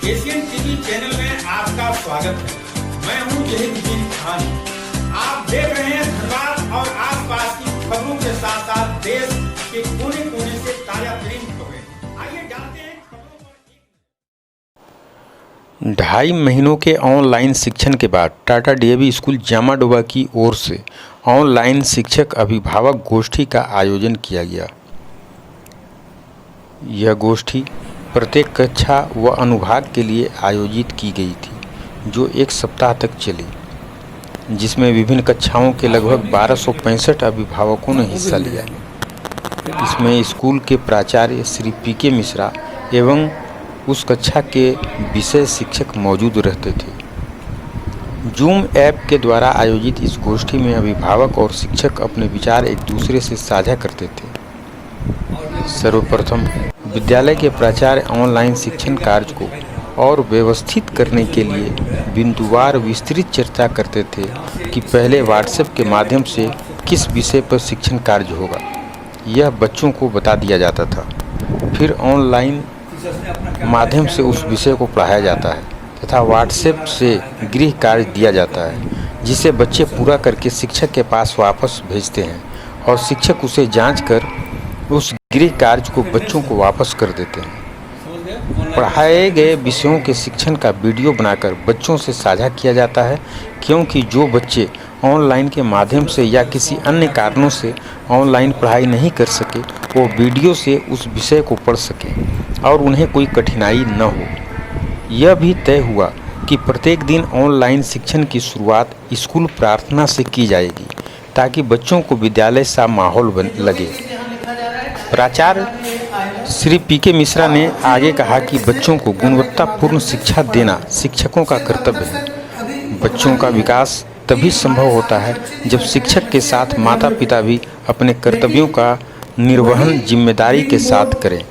Asian TV channel में आपका स्वागत है। मैं हूं जहीरुद्दीन खान। आप देख रहे हैं धनबाद और आसपास की खबरों के साथ साथ देश के कोने कोने से ताजा तरीन खबरें। आइए जानते हैं खबरों पर। 2.5 महीनों के ऑनलाइन शिक्षण के बाद टाटा डीएवी स्कूल जामाडोबा की ओर से ऑनलाइन शिक्षक अभिभावक गोष्ठी का आयोजन किया गया। यह गोष्ठी प्रत्येक कक्षा व अनुभाग के लिए आयोजित की गई थी, जो 1 सप्ताह तक चली, जिसमें विभिन्न कक्षाओं के लगभग 1265 अभिभावकों ने हिस्सा लिया। इसमें स्कूल के प्राचार्य श्री पीके मिश्रा एवं उस कक्षा के विषय शिक्षक मौजूद रहते थे। जूम ऐप के द्वारा आयोजित इस गोष्ठी में अभिभावक और शिक्षक अपने विचार एक दूसरे से साझा करते थे। सर्वप्रथम विद्यालय के प्राचार्य ऑनलाइन शिक्षण कार्य को और व्यवस्थित करने के लिए बिंदुवार विस्तृत चर्चा करते थे कि पहले व्हाट्सएप के माध्यम से किस विषय पर शिक्षण कार्य होगा, यह बच्चों को बता दिया जाता था। फिर ऑनलाइन माध्यम से उस विषय को पढ़ाया जाता है तथा व्हाट्सएप से गृह कार्य दिया जाता है, जिसे बच्चे पूरा करके शिक्षक के पास वापस भेजते हैं और शिक्षक उसे जांच कर उस गृह कार्य को बच्चों को वापस कर देते हैं। पढ़ाए गए विषयों के शिक्षण का वीडियो बनाकर बच्चों से साझा किया जाता है, क्योंकि जो बच्चे ऑनलाइन के माध्यम से या किसी अन्य कारणों से ऑनलाइन पढ़ाई नहीं कर सके, वो वीडियो से उस विषय को पढ़ सकें और उन्हें कोई कठिनाई न हो। यह भी तय हुआ कि प्रत्येक दिन ऑनलाइन शिक्षण की शुरुआत स्कूल प्रार्थना से की जाएगी, ताकि बच्चों को विद्यालय सा माहौल लगे। प्राचार्य श्री पीके मिश्रा ने आगे कहा कि बच्चों को गुणवत्तापूर्ण शिक्षा देना शिक्षकों का कर्तव्य है। बच्चों का विकास तभी संभव होता है जब शिक्षक के साथ माता पिता भी अपने कर्तव्यों का निर्वहन जिम्मेदारी के साथ करें।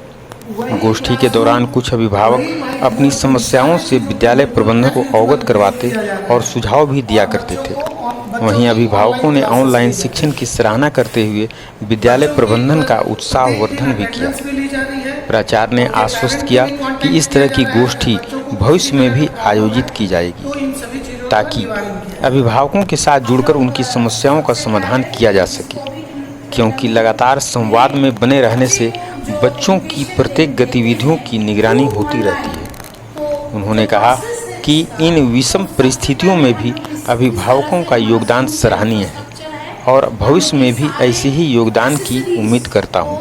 गोष्ठी के दौरान कुछ अभिभावक अपनी समस्याओं से विद्यालय प्रबंधन को अवगत करवाते और सुझाव भी दिया करते थे। वहीं अभिभावकों ने ऑनलाइन शिक्षण की सराहना करते हुए विद्यालय प्रबंधन का उत्साहवर्धन भी किया। प्राचार्य ने आश्वस्त किया कि इस तरह की गोष्ठी भविष्य में भी आयोजित की जाएगी, ताकि अभिभावकों के साथ जुड़कर उनकी समस्याओं का समाधान किया जा सके, क्योंकि लगातार संवाद में बने रहने से बच्चों की प्रत्येक गतिविधियों की निगरानी होती रहती है। उन्होंने कहा कि इन विषम परिस्थितियों में भी अभिभावकों का योगदान सराहनीय है और भविष्य में भी ऐसे ही योगदान की उम्मीद करता हूं।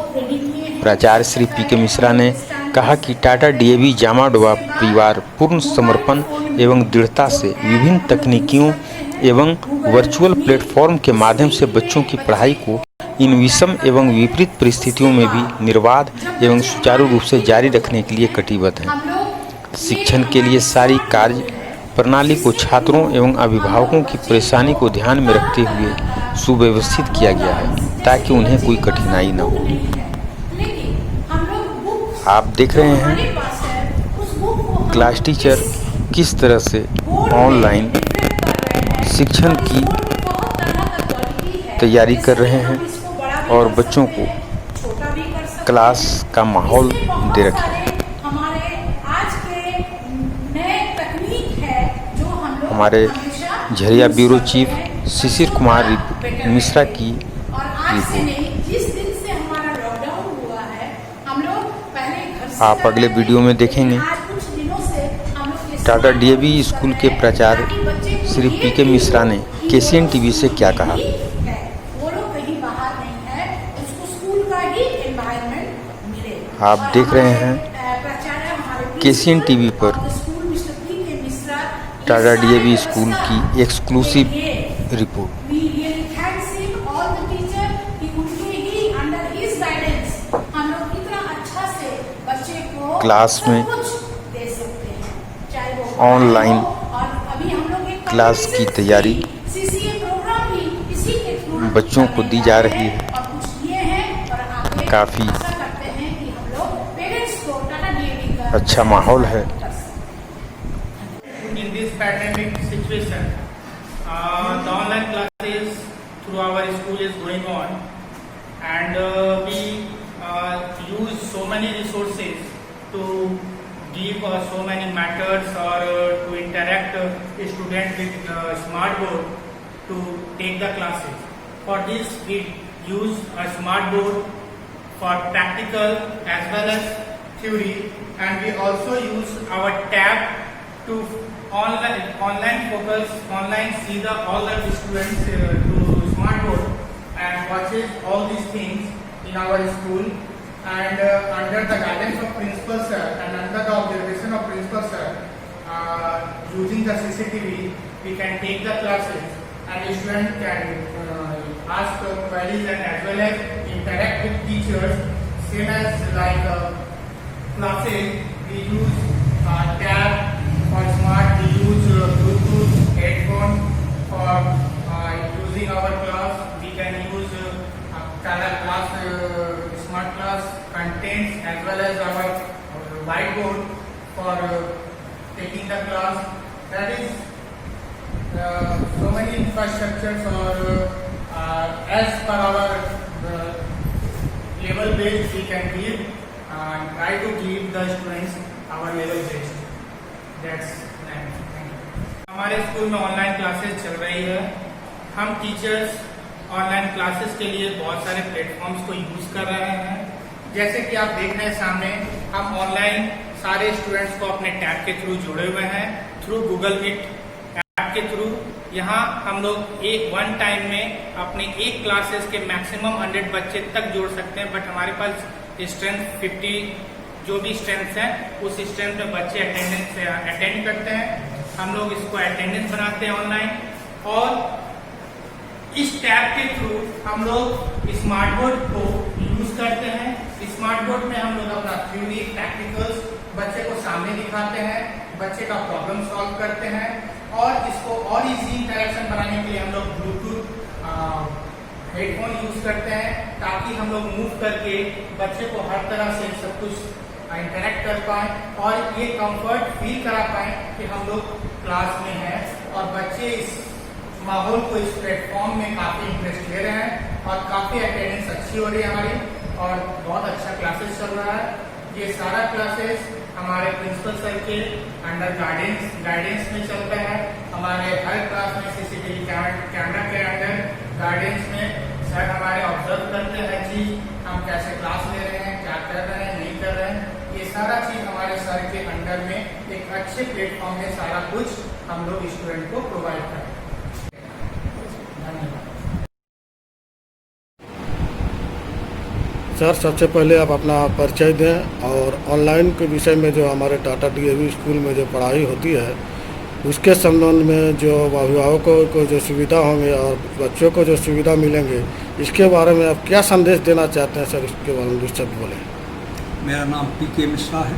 प्राचार्य श्री पीके मिश्रा ने कहा कि टाटा डीएवी जामाडोबा परिवार पूर्ण समर्पण एवं दृढ़ता से विभिन्न तकनीकियों एवं वर्चुअल प्लेटफॉर्म के माध्यम से बच्चों की पढ़ाई को इन विषम एवं विपरीत परिस्थितियों में भी निर्बाध एवं सुचारू रूप से जारी रखने के लिए कटिबद्ध है। शिक्षण के लिए सारी कार्य प्रणाली को छात्रों एवं अभिभावकों की परेशानी को ध्यान में रखते हुए सुव्यवस्थित किया गया है, ताकि उन्हें कोई कठिनाई न हो। आप देख रहे हैं क्लास टीचर किस तरह से ऑनलाइन शिक्षण की तैयारी कर रहे हैं और बच्चों को क्लास का माहौल दे रखे हैं। हमारे झरिया ब्यूरो चीफ शिशिर कुमार मिश्रा की रिपोर्ट। आप अगले वीडियो में देखेंगे टाटा डीएवी स्कूल के प्राचार्य श्री पीके मिश्रा ने केसीएन टीवी से क्या कहा। आप देख रहे हैं केसीएन टीवी पर टाटा डीएवी स्कूल की एक्सक्लूसिव रिपोर्ट। क्लास में ऑनलाइन क्लास की तैयारी बच्चों को दी जा रही है। काफ़ी अच्छा माहौल है। In this pandemic situation, the online classes through our school is going on, and we use so many resources to give so many methods or to interact student with smart board to take the classes. For this we use a smart board for practical as well as theory, and we also use our tab to online focus, online see the all the students to smart board and watches all these things in our school. And under the guidance of principal sir and under the observation of principal sir, using the CCTV, we can take the classes and the student can ask queries and as well as interact with teachers. Same as like classes, we use tab for smart, we use Bluetooth headphone for using our class. We can use smart class contents as well as our whiteboard for taking the class. That is so many infrastructures or as per our level base we can give and try to give the students our level base. That's हमारे school में online classes चल रही है। हम teachers online classes के लिए बहुत सारे प्लेटफॉर्म्स को यूज कर रहे हैं। जैसे कि आप देख रहे हैं सामने, हम ऑनलाइन सारे स्टूडेंट्स को अपने टैब के थ्रू जुड़े हुए हैं थ्रू गूगल मीट ऐप के थ्रू। यहाँ हम लोग वन टाइम में अपने एक क्लासेस के मैक्सिमम 100 बच्चे तक जोड़ सकते हैं, बट हमारे पास स्ट्रेंथ 50 जो भी स्ट्रेंथ है उस स्ट्रेंथ में बच्चे अटेंड करते हैं। हम लोग इसको अटेंडेंस बनाते हैं ऑनलाइन, और इस टैब के थ्रू हम लोग स्मार्ट बोर्ड को यूज करते हैं। स्मार्ट बोर्ड में हम लोग अपना थ्योरी प्रैक्टिकल्स बच्चे को सामने दिखाते हैं, बच्चे का प्रॉब्लम सॉल्व करते हैं, और इसको और इजी इंटरेक्शन बनाने के लिए हम लोग ब्लूटूथ हेडफोन यूज करते हैं, ताकि हम लोग मूव करके बच्चे को हर तरह से सब कुछ इंटरेक्ट कर पाए और ये कंफर्ट फील करा पाए कि हम लोग क्लास में हैं, और बच्चे इस माहौल को, इस प्लेटफॉर्म में काफी इंटरेस्ट ले रहे हैं और काफी अटेंडेंस अच्छी हो रही है हमारी, और बहुत अच्छा क्लासेस चल रहा है। ये सारा क्लासेस हमारे प्रिंसिपल सर के अंडर गाइडेंस में चलता है। हमारे हर क्लास में सीसीटीवी कैमरा के अंडर गाइडेंस में सर हमारे ऑब्जर्व करते हैं चीज, हम कैसे क्लास ले रहे हैं, क्या कर रहे हैं, नहीं कर रहे हैं। ये सारा चीज हमारे सर के अंडर में एक अच्छे प्लेटफॉर्म में सारा कुछ हम लोग स्टूडेंट को प्रोवाइड करें। सर, सबसे पहले आप अपना परिचय दें और ऑनलाइन के विषय में जो हमारे टाटा डीएवी स्कूल में जो पढ़ाई होती है उसके संबंध में जो अभिभावकों को जो सुविधा होंगे और बच्चों को जो सुविधा मिलेंगे, इसके बारे में आप क्या संदेश देना चाहते हैं सर? इसके बारे में सब बोले। मेरा नाम पीके मिश्रा है।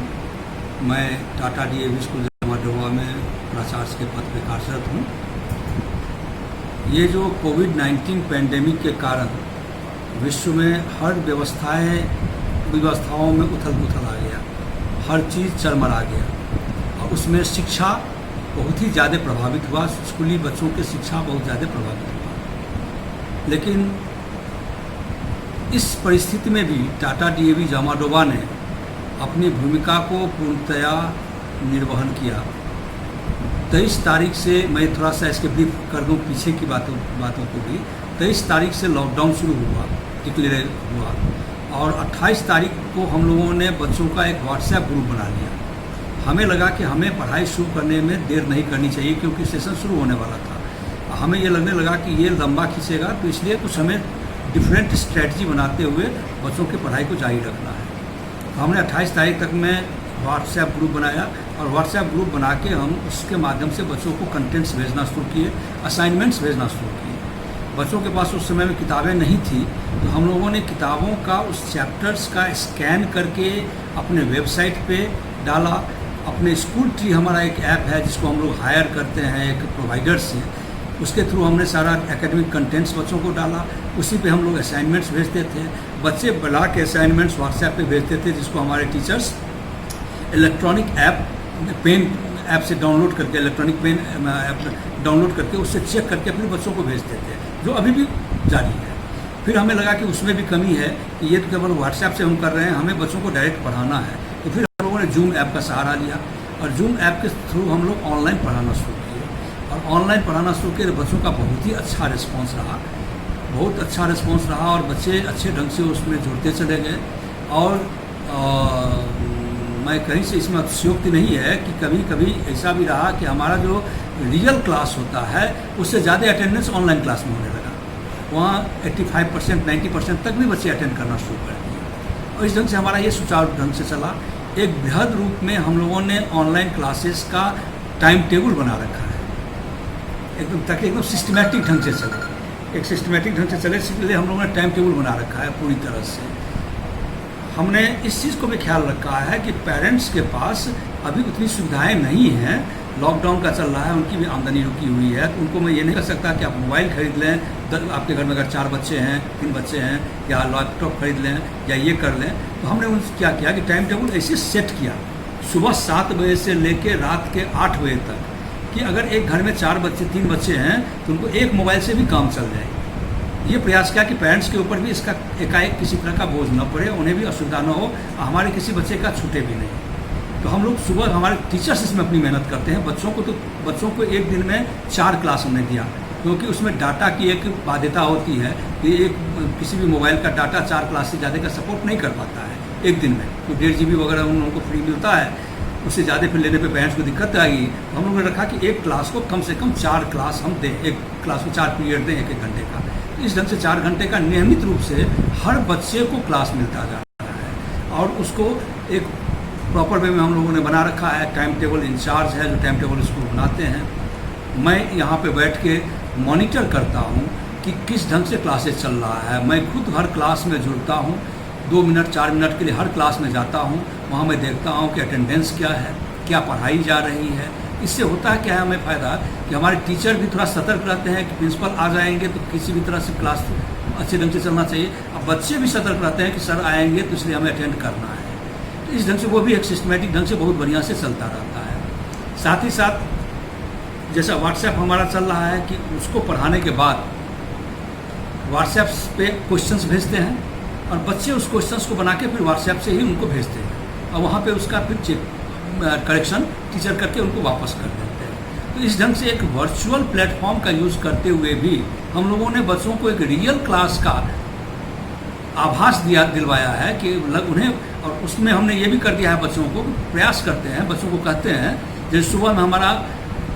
मैं टाटा डीएवी स्कूल जमाडोबा में प्राचार्य के पद पर कार्यरत हूँ। ये जो कोविड-19 पैंडेमिक के कारण विश्व में हर व्यवस्थाओं में उथल पुथल आ गया, हर चीज़ चरमरा गया, और उसमें शिक्षा बहुत ही ज़्यादा प्रभावित हुआ। स्कूली बच्चों की शिक्षा बहुत ज़्यादा प्रभावित हुआ। लेकिन इस परिस्थिति में भी टाटा डीएवी जमाडोबा ने अपनी भूमिका को पूर्णतया निर्वहन किया। 23 तारीख से, मैं थोड़ा सा इसके ब्रीफ कर दूं पीछे की बातों को भी। 23 तारीख से लॉकडाउन शुरू हुआ, डिक्लेयर हुआ, और 28 तारीख को हम लोगों ने बच्चों का एक व्हाट्सएप ग्रुप बना लिया। हमें लगा कि हमें पढ़ाई शुरू करने में देर नहीं करनी चाहिए, क्योंकि सेशन शुरू होने वाला था। हमें ये लगने लगा कि ये लंबा खींचेगा, तो इसलिए कुछ हमें डिफरेंट स्ट्रेटजी बनाते हुए बच्चों की पढ़ाई को जारी रखना है। तो हमने 28 तारीख तक में व्हाट्सएप ग्रुप बनाया, और व्हाट्सएप ग्रुप बना के हम उसके माध्यम से बच्चों को कंटेंट्स भेजना शुरू किए, असाइनमेंट्स भेजना शुरू किए। बच्चों के पास उस समय में किताबें नहीं थी, तो हम लोगों ने किताबों का, उस चैप्टर्स का स्कैन करके अपने वेबसाइट पे डाला। अपने स्कूल ट्री हमारा एक ऐप है जिसको हम लोग हायर करते हैं एक प्रोवाइडर से, उसके थ्रू हमने सारा एकेडमिक कंटेंट्स बच्चों को डाला। उसी पे हम लोग असाइनमेंट्स भेजते थे, बच्चे बना के असाइनमेंट्स व्हाट्सएप पे भेजते थे, जिसको हमारे टीचर्स इलेक्ट्रॉनिक पेन ऐप से डाउनलोड करके, इलेक्ट्रॉनिक पेन ऐप डाउनलोड करके उससे चेक करके अपने बच्चों को भेजते थे, जो अभी भी जारी है। फिर हमें लगा कि उसमें भी कमी है कि ये तो केवल व्हाट्सएप से हम कर रहे हैं, हमें बच्चों को डायरेक्ट पढ़ाना है। तो फिर हम लोगों ने हमने जूम ऐप का सहारा लिया और जूम ऐप के थ्रू हम लोग ऑनलाइन पढ़ाना शुरू किए और ऑनलाइन पढ़ाना शुरू किए। बच्चों का बहुत ही अच्छा रिस्पॉन्स रहा, बहुत अच्छा रिस्पॉन्स रहा और बच्चे अच्छे ढंग से उसमें जुड़ते चले गए। और मैं कहीं से इसमें अतिशयोक्ति नहीं है कि कभी कभी ऐसा भी रहा कि हमारा जो रियल क्लास होता है उससे ज़्यादा अटेंडेंस ऑनलाइन क्लास में होने लगा। वहाँ 85% 90% तक भी बच्चे अटेंड करना शुरू कर दिए और इस ढंग से हमारा ये सुचारू ढंग से चला। एक बृहद रूप में हम लोगों ने ऑनलाइन क्लासेस का टाइम टेबल बना रखा है एकदम, ताकि एकदम सिस्टमेटिक ढंग से चले, एक सिस्टमेटिक ढंग से चले, इसलिए हम लोगों ने टाइम टेबल बना रखा है पूरी तरह से। हमने इस चीज़ को भी ख्याल रखा है कि पेरेंट्स के पास अभी उतनी सुविधाएं नहीं हैं, लॉकडाउन का चल रहा है, उनकी भी आमदनी रुकी हुई है, तो उनको मैं ये नहीं कर सकता कि आप मोबाइल खरीद लें, आपके घर में अगर 4 बच्चे हैं 3 बच्चे हैं, या लैपटॉप खरीद लें या ये कर लें। तो हमने उन क्या किया कि टाइम टेबल ऐसे सेट किया सुबह 7 बजे से लेकर रात के 8 बजे तक कि अगर एक घर में 4 बच्चे 3 बच्चे हैं तो उनको एक मोबाइल से भी काम चल जाए। ये प्रयास किया कि पेरेंट्स के ऊपर भी इसका एकाएक किसी तरह का बोझ न पड़े, उन्हें भी असुविधा न हो, हमारे किसी बच्चे का छूटे भी नहीं। तो हम लोग सुबह, हमारे टीचर्स इसमें अपनी मेहनत करते हैं। बच्चों को एक दिन में 4 क्लास हमने दिया, क्योंकि उसमें डाटा की एक बाध्यता होती है कि एक किसी भी मोबाइल का डाटा 4 क्लास से ज़्यादा का सपोर्ट नहीं कर पाता है एक दिन में। तो 1.5 GB वगैरह उन लोगों को फ्री मिलता है, उससे ज़्यादा फिर लेने पे पेरेंट्स को दिक्कत आएगी। तो हम लोगों ने रखा कि एक क्लास को कम से कम 4 क्लास हम दें, एक क्लास को 4 पीरियड दें 1-1 घंटे का। इस ढंग से 4 घंटे का नियमित रूप से हर बच्चे को क्लास मिलता जा रहा है और उसको एक प्रॉपर वे में हम लोगों ने बना रखा है। टाइम टेबल इंचार्ज है जो टाइम टेबल इसको बनाते हैं। मैं यहाँ पे बैठ के मॉनिटर करता हूँ कि किस ढंग से क्लासेस चल रहा है। मैं खुद हर क्लास में जुड़ता हूँ, 2 मिनट 4 मिनट के लिए हर क्लास में जाता हूँ। वहाँ मैं देखता हूँ कि अटेंडेंस क्या है, क्या पढ़ाई जा रही है। इससे होता है क्या है हमें फ़ायदा कि हमारे टीचर भी थोड़ा सतर्क रहते हैं कि प्रिंसिपल आ जाएंगे तो किसी भी तरह से क्लास अच्छे ढंग से चलना चाहिए। अब बच्चे भी सतर्क रहते हैं कि सर आएंगे तो इसलिए हमें अटेंड करना है। तो इस ढंग से वो भी एक सिस्टमेटिक ढंग से बहुत बढ़िया से चलता रहता है। साथ ही साथ जैसा व्हाट्सएप हमारा चल रहा है कि उसको पढ़ाने के बाद व्हाट्सएप पे क्वेश्चंस भेजते हैं और बच्चे उस क्वेश्चंस को बना के फिर व्हाट्सएप से ही उनको भेजते हैं और वहाँ पे उसका फिर चेक करेक्शन टीचर करके उनको वापस कर देते हैं। तो इस ढंग से एक वर्चुअल प्लेटफॉर्म का यूज़ करते हुए भी हम लोगों ने बच्चों को एक रियल क्लास का आभास दिलवाया है कि उन्हें, और उसमें हमने ये भी कर दिया है बच्चों को, प्रयास करते हैं, बच्चों को कहते हैं जैसे सुबह में हमारा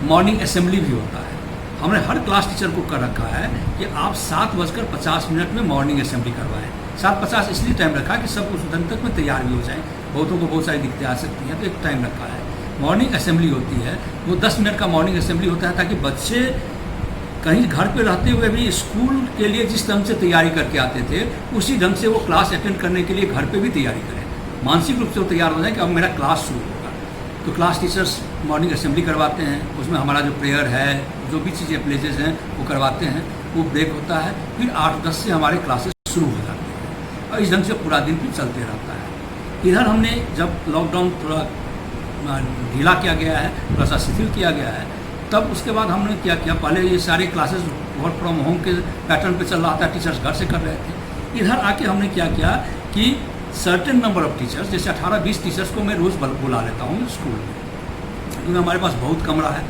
मॉर्निंग असेंबली भी होता है। हमने हर क्लास टीचर को कर रखा है कि आप 7:50 में मॉर्निंग असेंबली करवाएं। 7:50 इसलिए टाइम रखा कि सब उस दिन तक में तैयार भी हो जाएं। बहुतों को बहुत सारी दिक्कतें आ सकती हैं तो एक टाइम रखा है। मॉर्निंग असेंबली होती है, वो 10 मिनट का मॉर्निंग असेंबली होता है ताकि बच्चे कहीं घर पे रहते हुए भी स्कूल के लिए जिस ढंग से तैयारी करके आते थे उसी ढंग से वो क्लास अटेंड करने के लिए घर पे भी तैयारी करें, मानसिक रूप से वो तैयार हो जाए कि अब मेरा क्लास शुरू होगा। तो क्लास टीचर्स मॉर्निंग असेंबली करवाते हैं, उसमें हमारा जो प्रेयर है, जो भी चीज़ें प्लेजेस हैं वो करवाते हैं। वो ब्रेक होता है, फिर 8-10 से हमारे क्लासेस शुरू हो जाते हैं और इस ढंग से पूरा दिन फिर चलते रहता है। इधर हमने जब लॉकडाउन थोड़ा ढीला किया गया है, थोड़ा सा शिथिल किया गया है, तब उसके बाद हमने क्या किया, पहले ये सारे क्लासेस वर्क फ्रॉम होम के पैटर्न पे चल रहा था, टीचर्स घर से कर रहे थे। इधर आके हमने क्या किया कि सर्टेन नंबर ऑफ टीचर्स, जैसे 18-20 टीचर्स को मैं रोज़ बुला लेता हूँ स्कूल में, क्योंकि हमारे पास बहुत कमरा है।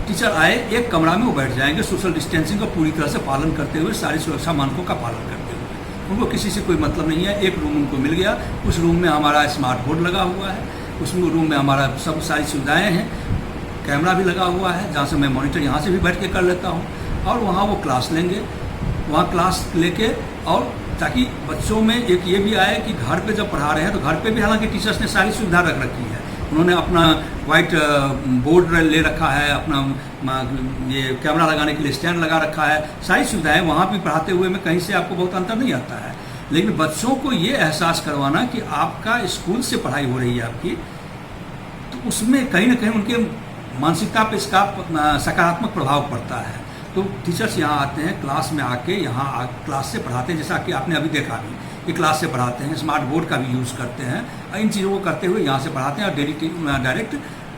टीचर आए, एक कमरा में वो बैठ जाएंगे, सोशल डिस्टेंसिंग का पूरी तरह से पालन करते हुए, सारी सुरक्षा मानकों का पालन करते हुए। उनको किसी से कोई मतलब नहीं है। एक रूम उनको मिल गया, उस रूम में हमारा स्मार्ट बोर्ड लगा हुआ है, उसमें रूम में हमारा सब सारी सुविधाएँ हैं, कैमरा भी लगा हुआ है जहाँ से मैं मॉनिटर यहाँ से भी बैठ के कर लेता हूँ और वहाँ वो क्लास लेंगे। वहाँ क्लास लेके, और ताकि बच्चों में एक ये भी आए कि घर पे जब पढ़ा रहे हैं तो घर पे भी हालांकि टीचर्स ने सारी सुविधा रख रखी है। उन्होंने अपना वाइट बोर्ड ले रखा है, अपना ये कैमरा लगाने के लिए स्टैंड लगा रखा है, सारी सुविधाएं। वहाँ भी पढ़ाते हुए में कहीं से आपको बहुत अंतर नहीं आता है। लेकिन बच्चों को ये एहसास करवाना कि आपका स्कूल से पढ़ाई हो रही है आपकी, तो उसमें कहीं ना कहीं उनके मानसिकता पे इसका सकारात्मक प्रभाव पड़ता है। तो टीचर्स यहाँ आते हैं, क्लास में आके यहाँ क्लास से पढ़ाते हैं, जैसा कि आपने अभी देखा भी कि क्लास से पढ़ाते हैं, स्मार्ट बोर्ड का भी यूज़ करते हैं। इन चीज़ों को करते हुए यहाँ से पढ़ाते हैं और डायरेक्ट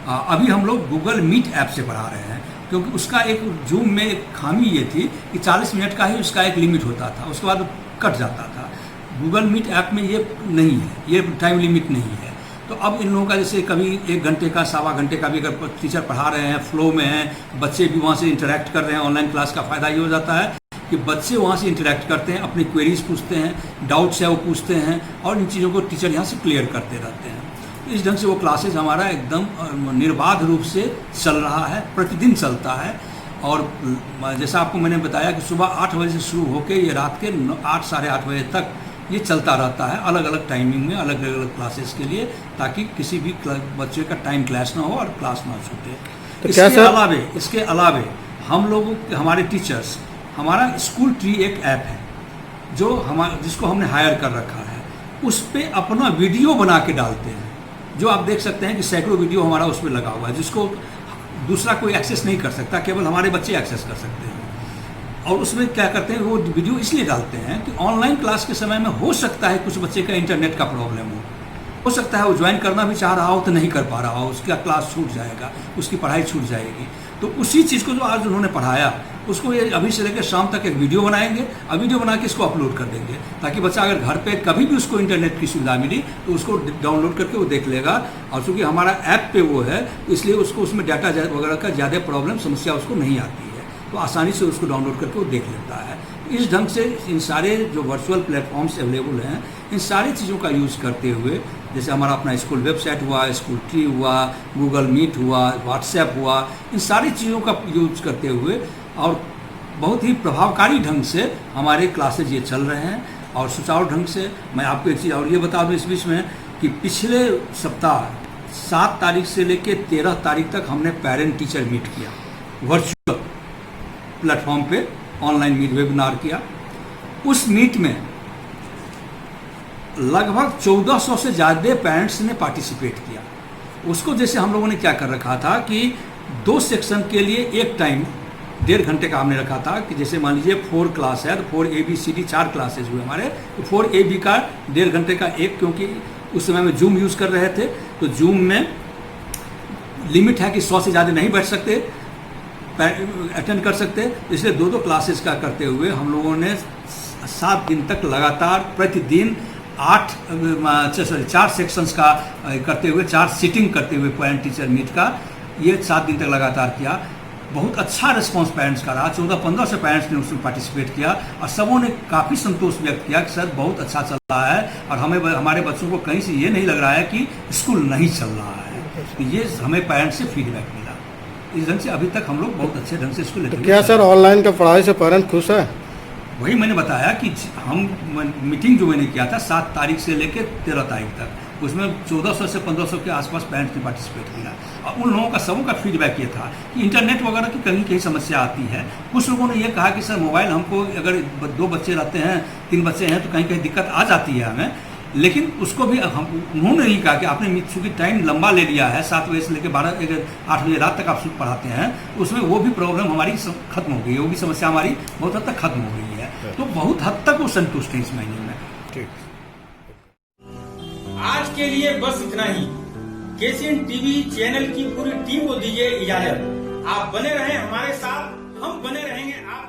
अभी हम लोग गूगल मीट ऐप से पढ़ा रहे हैं, क्योंकि उसका एक जूम में एक खामी ये थी कि 40 मिनट का ही उसका एक लिमिट होता था, उसके बाद कट जाता था। गूगल मीट ऐप में ये नहीं है, ये टाइम लिमिट नहीं है। तो अब इन लोगों का जैसे कभी 1 घंटे का, सवा घंटे का भी अगर टीचर पढ़ा रहे हैं, फ्लो में हैं, बच्चे भी वहाँ से इंटरेक्ट कर रहे हैं, ऑनलाइन क्लास का फ़ायदा ये हो जाता है कि बच्चे वहाँ से इंटरेक्ट करते हैं, अपनी क्वेरीज पूछते हैं, डाउट्स है वो पूछते हैं, और इन चीज़ों को टीचर यहाँ से क्लियर करते रहते हैं। इस ढंग से वो क्लासेज हमारा एकदम निर्बाध रूप से चल रहा है, प्रतिदिन चलता है। और जैसा आपको मैंने बताया कि सुबह 8 बजे से शुरू होकर ये रात के 8 साढ़े 8 बजे तक ये चलता रहता है, अलग अलग टाइमिंग में, अलग अलग क्लासेस के लिए, ताकि किसी भी बच्चे का टाइम क्लैश ना हो और क्लास ना छूटे। तो इसके अलावे हम लोगों, हमारे टीचर्स, हमारा स्कूल ट्री एक ऐप है जो जिसको हमने हायर कर रखा है, उस पर अपना वीडियो बना के डालते हैं, जो आप देख सकते हैं कि सैकड़ों वीडियो हमारा उस पर लगा हुआ है, जिसको दूसरा कोई एक्सेस नहीं कर सकता, केवल हमारे बच्चे एक्सेस कर सकते हैं। और उसमें क्या करते हैं, वो वीडियो इसलिए डालते हैं कि ऑनलाइन क्लास के समय में हो सकता है कुछ बच्चे का इंटरनेट का प्रॉब्लम हो सकता है वो ज्वाइन करना भी चाह रहा हो तो नहीं कर पा रहा हो, उसका क्लास छूट जाएगा, उसकी पढ़ाई छूट जाएगी। तो उसी चीज़ को जो आज उन्होंने पढ़ाया, उसको ये अभी से लेकर शाम तक एक वीडियो बनाएंगे, और वीडियो बना के इसको अपलोड कर देंगे, ताकि बच्चा अगर घर पे कभी भी उसको इंटरनेट की सुविधा मिली तो उसको डाउनलोड करके वो देख लेगा। और चूँकि हमारा ऐप पे वो है, इसलिए उसको उसमें डाटा वगैरह का ज़्यादा प्रॉब्लम, समस्या उसको नहीं आती है, तो आसानी से उसको डाउनलोड करके वो देख लेता है। इस ढंग से इन सारे जो वर्चुअल प्लेटफॉर्म्स अवेलेबल हैं, इन सारी चीज़ों का यूज़ करते हुए, जैसे हमारा अपना स्कूल वेबसाइट हुआ, स्कूल ट्री हुआ, गूगल मीट हुआ, व्हाट्सएप हुआ, इन सारी चीज़ों का यूज करते हुए और बहुत ही प्रभावकारी ढंग से हमारे क्लासेज ये चल रहे हैं। और सुचारू ढंग से मैं आपको एक चीज़ और ये बता दूँ इस बीच में कि पिछले सप्ताह 7 तारीख से लेकर 13 तारीख तक हमने पेरेंट टीचर मीट किया, वर्चुअल प्लेटफॉर्म पे ऑनलाइन मीट वेबिनार किया। उस मीट में लगभग 1400 से ज़्यादा पेरेंट्स ने पार्टिसिपेट किया। उसको जैसे हम लोगों ने क्या कर रखा था कि 2 सेक्शन के लिए एक टाइम 1.5 घंटे का हमने रखा था, कि जैसे मान लीजिए 4 क्लास है तो 4 ABCD 4 क्लासेज हुए हमारे, तो 4 AB का 1.5 घंटे का एक, क्योंकि उस समय में जूम यूज़ कर रहे थे, तो जूम में लिमिट है कि 100 से ज़्यादा नहीं बैठ सकते, अटेंड कर सकते, इसलिए 2 क्लासेस का करते हुए हम लोगों ने 7 दिन तक लगातार प्रतिदिन 4 सेक्शंस का करते हुए, 4 सीटिंग करते हुए पेरेंट टीचर मीट का ये 7 दिन तक लगातार किया। बहुत अच्छा रिस्पांस पेरेंट्स का रहा, 14-15 से पेरेंट्स ने उसमें पार्टिसिपेट किया और सबों ने काफ़ी संतोष व्यक्त किया कि सर बहुत अच्छा चल रहा है, और हमारे बच्चों को कहीं से ये नहीं लग रहा है कि स्कूल नहीं चल रहा है। तो ये हमें पेरेंट्स से फीडबैक मिला। इस ढंग से अभी तक हम लोग बहुत अच्छे ढंग से इसको लेते हैं। क्या सर ऑनलाइन का पढ़ाई से पेरेंट खुश है? वही मैंने बताया कि हम मीटिंग जो मैंने किया था 7 तारीख से लेकर 13 तारीख तक, उसमें 1400 से 1500 के आसपास पेरेंट्स ने पार्टिसिपेट किया। और उन लोगों का सबों का फीडबैक ये था कि इंटरनेट वगैरह की कहीं समस्या आती है। कुछ लोगों ने ये कहा कि सर मोबाइल हमको, अगर 2 बच्चे रहते हैं, 3 बच्चे हैं, तो कहीं दिक्कत आ जाती है हमें। लेकिन उसको भी उन्होंने नहीं कहा कि आपने चूँकि टाइम लंबा ले लिया है, 7 बजे से लेकर 8 बजे रात तक आप पढ़ाते हैं, उसमें वो भी प्रॉब्लम हमारी खत्म हो गई है, वो भी समस्या हमारी बहुत हद तक खत्म हो गई है। तो बहुत हद तक वो संतुष्ट है इस महीने में। ठीक। आज के लिए बस इतना ही। केसीएन टीवी चैनल की पूरी टीम को दीजिए इजाजत। आप बने रहें हमारे साथ, हम बने रहेंगे आप